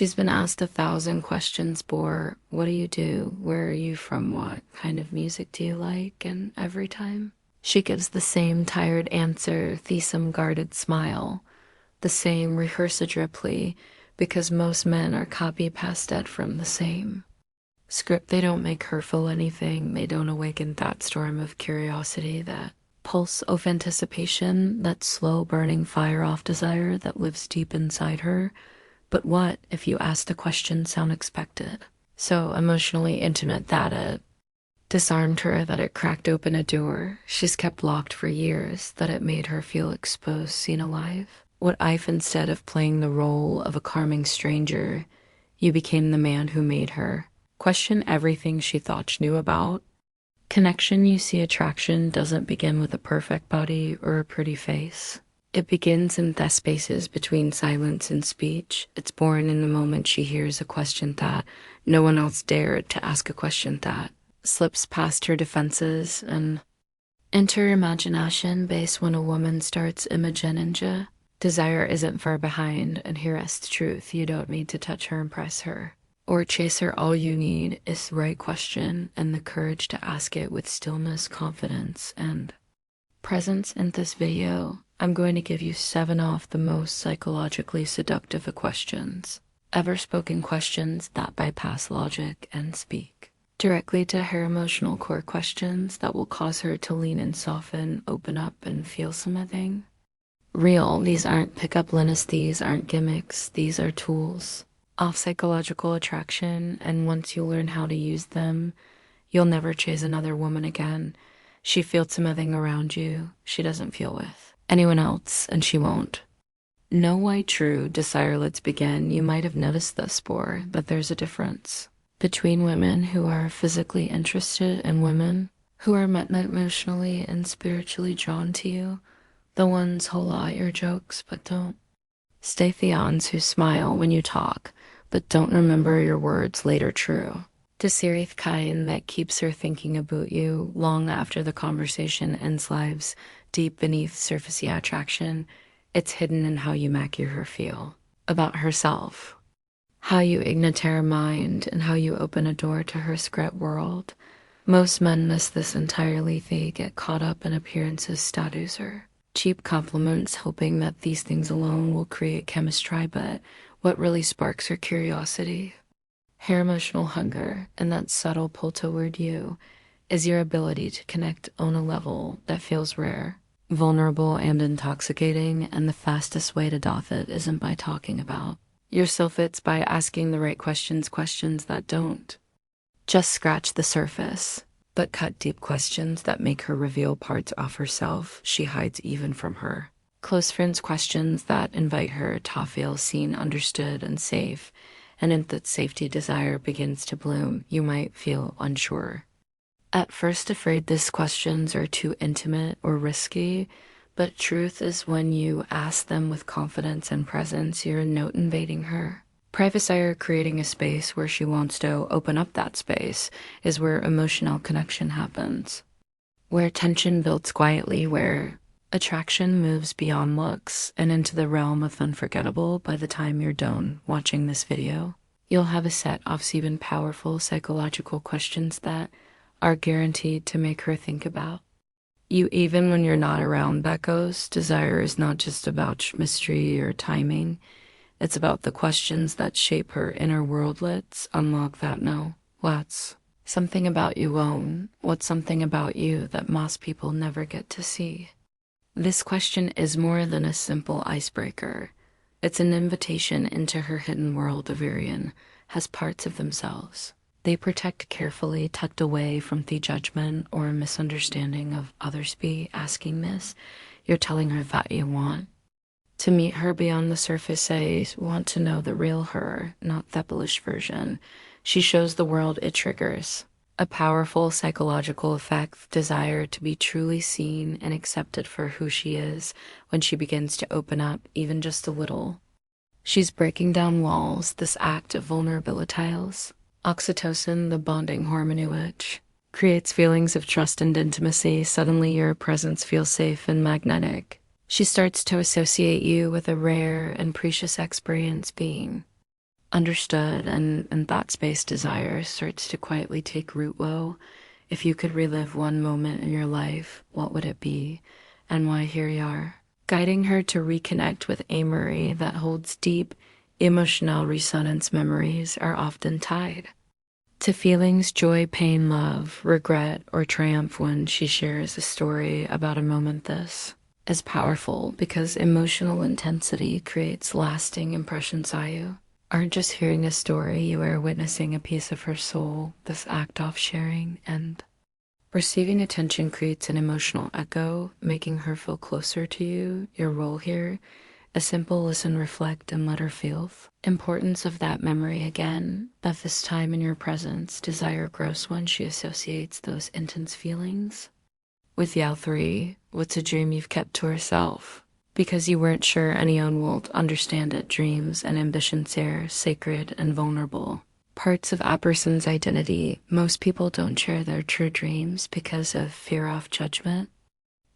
She's been asked 1,000 questions for what do you do? Where are you from? What kind of music do you like? And every time she gives the same tired answer, the same guarded smile, the same rehearsed reply, because most men are copy-pasted from the same script. They don't make her feel anything. They don't awaken that storm of curiosity, that pulse of anticipation, that slow burning fire of desire that lives deep inside her. But what if you asked a question so unexpected, so emotionally intimate that it disarmed her, that it cracked open a door she's kept locked for years, that it made her feel exposed, seen alive? What if instead of playing the role of a charming stranger, you became the man who made her question everything she thought she knew about? Connection, you see, attraction doesn't begin with a perfect body or a pretty face. It begins in the spaces between silence and speech. It's born in the moment she hears a question that no one else dared to ask, a question that slips past her defenses and enter imagination base. When a woman starts imagining, desire isn't far behind, and here's the truth. You don't need to touch her, impress her, or chase her. All you need is the right question and the courage to ask it with stillness, confidence, and presence. In this video, I'm going to give you 7 of the most psychologically seductive questions ever spoken, questions that bypass logic and speak directly to her emotional core, questions that will cause her to lean and soften, open up, and feel something real. These aren't pickup lines, these aren't gimmicks, these are tools of psychological attraction, and once you learn how to use them, you'll never chase another woman again. She feels something around you she doesn't feel with anyone else, and she won't. Know why true desire. Let's begin. You might have noticed this before, but there's a difference between women who are physically interested and women who are emotionally and spiritually drawn to you. The ones who lie your jokes but don't stay, the ones who smile when you talk but don't remember your words later. True desire, the kind that keeps her thinking about you long after the conversation ends, lives deep beneath surface attraction. It's hidden in how you make her feel about herself, how you ignite her mind, and how you open a door to her script world. Most men miss this entirely. They get caught up in appearances, status, or cheap compliments, hoping that these things alone will create chemistry. But what really sparks her curiosity, her emotional hunger, and that subtle pull toward you is your ability to connect on a level that feels rare, vulnerable, and intoxicating. And the fastest way to do it isn't by talking about yourself, it's by asking the right questions, questions that don't just scratch the surface, but cut deep, questions that make her reveal parts of herself she hides even from her close friends, questions that invite her to feel seen, understood, and safe. And in that safety, desire begins to bloom. You might feel unsure at first, afraid these questions are too intimate or risky, but truth is, when you ask them with confidence and presence, you're not invading her privacy or creating a space where she wants to open up. That space is where emotional connection happens, where tension builds quietly, where attraction moves beyond looks and into the realm of unforgettable. By the time you're done watching this video, you'll have a set of 7 powerful psychological questions that are guaranteed to make her think about you even when you're not around. That goes. Desire is not just about mystery or timing. It's about the questions that shape her inner world. Let's unlock that now. What's something about you own? What's something about you that most people never get to see? This question is more than a simple icebreaker. It's an invitation into her hidden world. Everyone has parts of themselves they protect carefully, tucked away from the judgment or misunderstanding of others. Be asking this, you're telling her that you want to meet her beyond the surface. Say, want to know the real her, not the bullish version she shows the world. It triggers a powerful psychological effect, desire to be truly seen and accepted for who she is. When she begins to open up, even just a little, she's breaking down walls. This act of vulnerability, oxytocin, the bonding hormone which creates feelings of trust and intimacy. Suddenly your presence feels safe and magnetic. She starts to associate you with a rare and precious experience, being Understood and thought-based desire starts to quietly take root low. If you could relive one moment in your life, what would it be? And why here you are? Guiding her to reconnect with Amory that holds deep, emotional resonance. Memories are often tied to feelings, joy, pain, love, regret, or triumph. When she shares a story about a moment, this is powerful because emotional intensity creates lasting impressions on you. Aren't just hearing a story, you are witnessing a piece of her soul. This act of sharing and receiving attention creates an emotional echo, making her feel closer to you. Your role here, a simple listen, reflect, and let her feel. Importance of that memory again, that this time in your presence, desire grows when she associates those intense feelings. With Yao 3, what's a dream you've kept to herself? Because you weren't sure anyone would understand it. Dreams and ambitions are sacred and vulnerable parts of a person's identity. Most people don't share their true dreams because of fear of judgment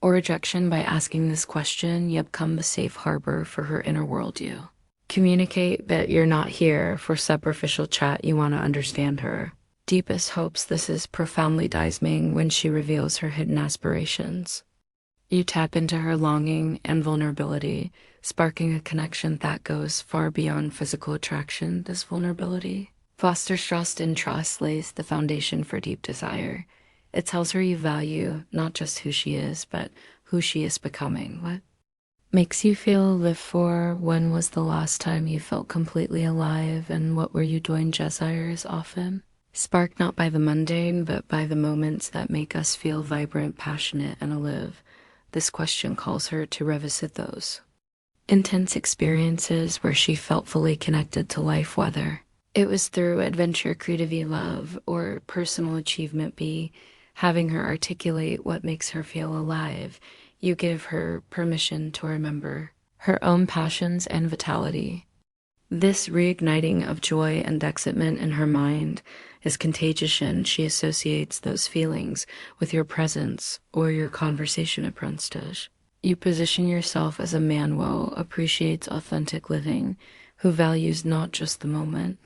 or rejection. By asking this question, you become the safe harbor for her inner worldview. Communicate that you're not here for superficial chat. You want to understand her deepest hopes. This is profoundly disarming when she reveals her hidden aspirations. You tap into her longing and vulnerability, sparking a connection that goes far beyond physical attraction. This vulnerability fosters trust, and trust lays the foundation for deep desire. It tells her you value not just who she is, but who she is becoming. What makes you feel live for? When was the last time you felt completely alive, and what were you doing? Desire is often sparked not by the mundane, but by the moments that make us feel vibrant, passionate, and alive. This question calls her to revisit those intense experiences where she felt fully connected to life, whether it was through adventure, creativity, love, or personal achievement. B, having her articulate what makes her feel alive. You give her permission to remember her own passions and vitality. This reigniting of joy and excitement in her mind is contagious, and she associates those feelings with your presence or your conversation at Princeton. You position yourself as a man who appreciates authentic living, who values not just the moment,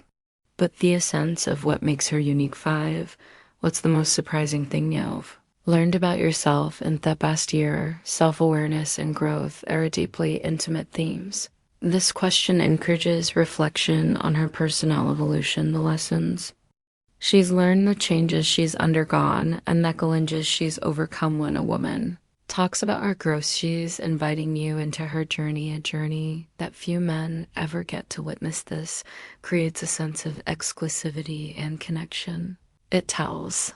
but the essence of what makes her unique. 5. What's the most surprising thing you've learned about yourself in the past year? Self-awareness and growth are deeply intimate themes. This question encourages reflection on her personal evolution, the lessons she's learned, the changes she's undergone, and the challenges she's overcome. When a woman talks about her growth, she's inviting you into her journey, a journey that few men ever get to witness. This creates a sense of exclusivity and connection. It tells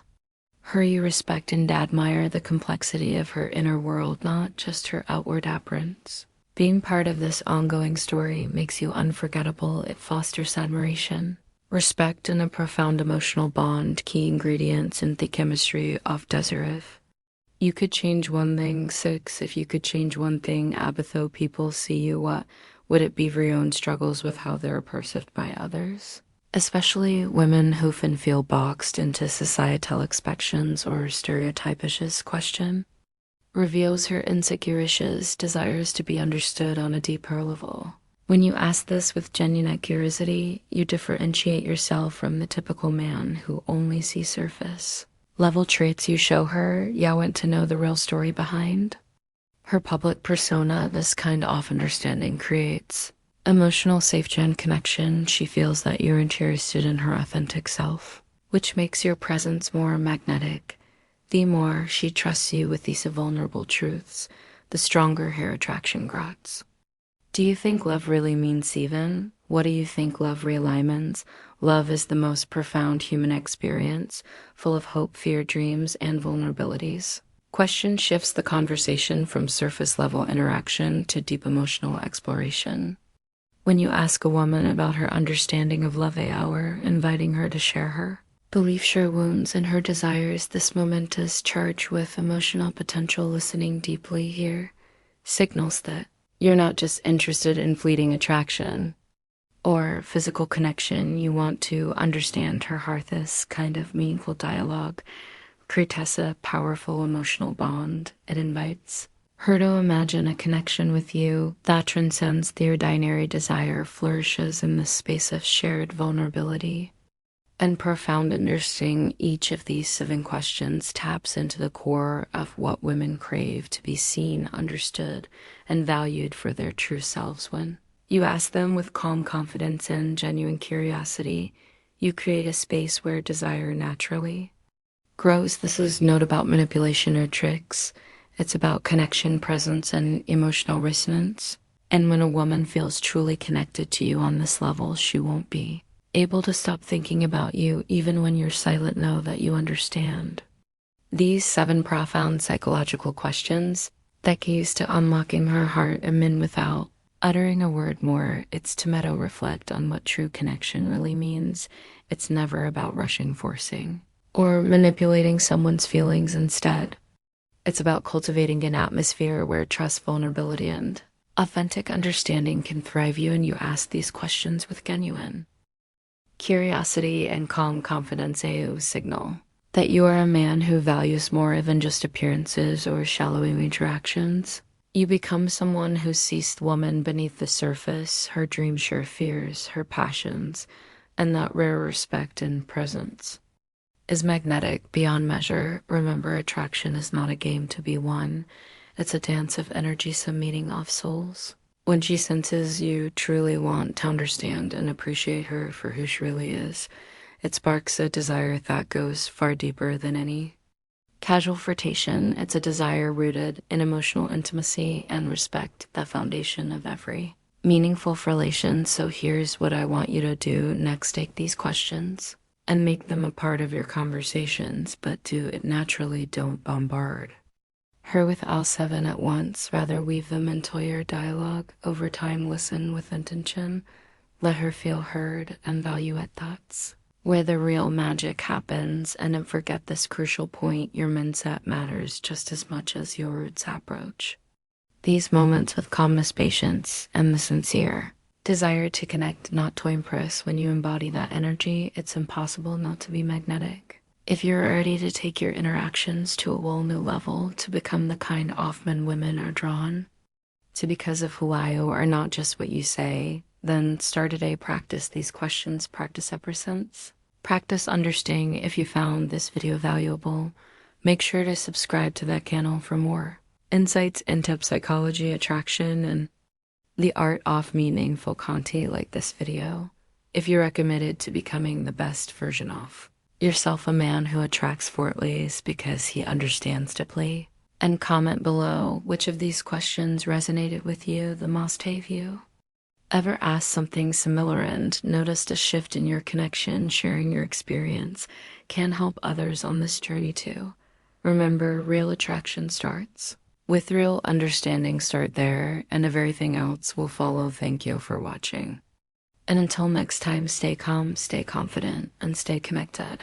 her you respect and admire the complexity of her inner world, not just her outward appearance. Being part of this ongoing story makes you unforgettable. It fosters admiration, respect, and a profound emotional bond, key ingredients in the chemistry of desire. You could change one thing. 6. If you could change one thing, Abatho, people see you, what would it be? For your own struggles with how they're perceived by others, especially women who often feel boxed into societal expectations or stereotypish. This question reveals her insecurities, desires to be understood on a deeper level. When you ask this with genuine curiosity, you differentiate yourself from the typical man who only sees surface level traits. You show her you want to know the real story behind her public persona. This kind of understanding creates emotional safety and connection. She feels that you're interested in her authentic self, which makes your presence more magnetic. The more she trusts you with these vulnerable truths, the stronger her attraction grows. Do you think love really means even? What do you think love really means? Love is the most profound human experience, full of hope, fear, dreams, and vulnerabilities. Question shifts the conversation from surface level interaction to deep emotional exploration. When you ask a woman about her understanding of love, hour, inviting her to share her belief, share wounds, and her desires, this moment is charged with emotional potential. Listening deeply here signals that you're not just interested in fleeting attraction or physical connection. You want to understand her heart. This kind of meaningful dialogue creates a powerful emotional bond. It invites Her to imagine a connection with you that transcends the ordinary desire flourishes in the space of shared vulnerability. And profound understanding each of these 7 questions taps into the core of what women crave to be seen, understood, and valued for their true selves. When you ask them with calm confidence and genuine curiosity, you create a space where desire naturally grows. This is not about manipulation or tricks. It's about connection, presence, and emotional resonance. And when a woman feels truly connected to you on this level, she won't be able to stop thinking about you even when you're silent. Know that you understand. These 7 profound psychological questions that keys to unlocking her heart and men without uttering a word more. It's to meta reflect on what true connection really means. It's never about rushing, forcing, or manipulating someone's feelings. Instead, it's about cultivating an atmosphere where trust, vulnerability, and authentic understanding can thrive. You and you ask these questions with genuine curiosity and calm confidence. A signal that you are a man who values more than just appearances or shallow interactions. You become someone who sees the woman beneath the surface, her dreams, her fears, her passions, and that rare respect and presence is magnetic beyond measure. Remember, attraction is not a game to be won. It's a dance of energy, some meeting of souls. When she senses you truly want to understand and appreciate her for who she really is, it sparks a desire that goes far deeper than any casual flirtation. It's a desire rooted in emotional intimacy and respect, the foundation of every meaningful relation. So here's what I want you to do next. Take these questions and make them a part of your conversations, but do it naturally. Don't bombard her with all 7 at once. Rather, weave them into your dialogue. Over time, listen with intention. Let her feel heard and value it. That's where the real magic happens. And don't forget this crucial point: your mindset matters just as much as your words. Approach these moments with calmness, patience, and the sincere desire to connect, not to impress. When you embody that energy, it's impossible not to be magnetic. If you're ready to take your interactions to a whole new level, to become the kind of men women are drawn to because of who you are, not just what you say, then start today. Practice these questions. Practice ever since. Practice understanding. If you found this video valuable, make sure to subscribe to that channel for more insights into psychology, attraction, and the art of meaningful content like this video. If you're committed to becoming the best version of yourself, a man who attracts effortlessly because he understands deeply. And comment below which of these questions resonated with you the most. Have you ever asked something similar and noticed a shift in your connection? Sharing your experience can help others on this journey too. Remember, real attraction starts with real understanding. Start there, and everything else will follow. Thank you for watching. And until next time, stay calm, stay confident, and stay connected.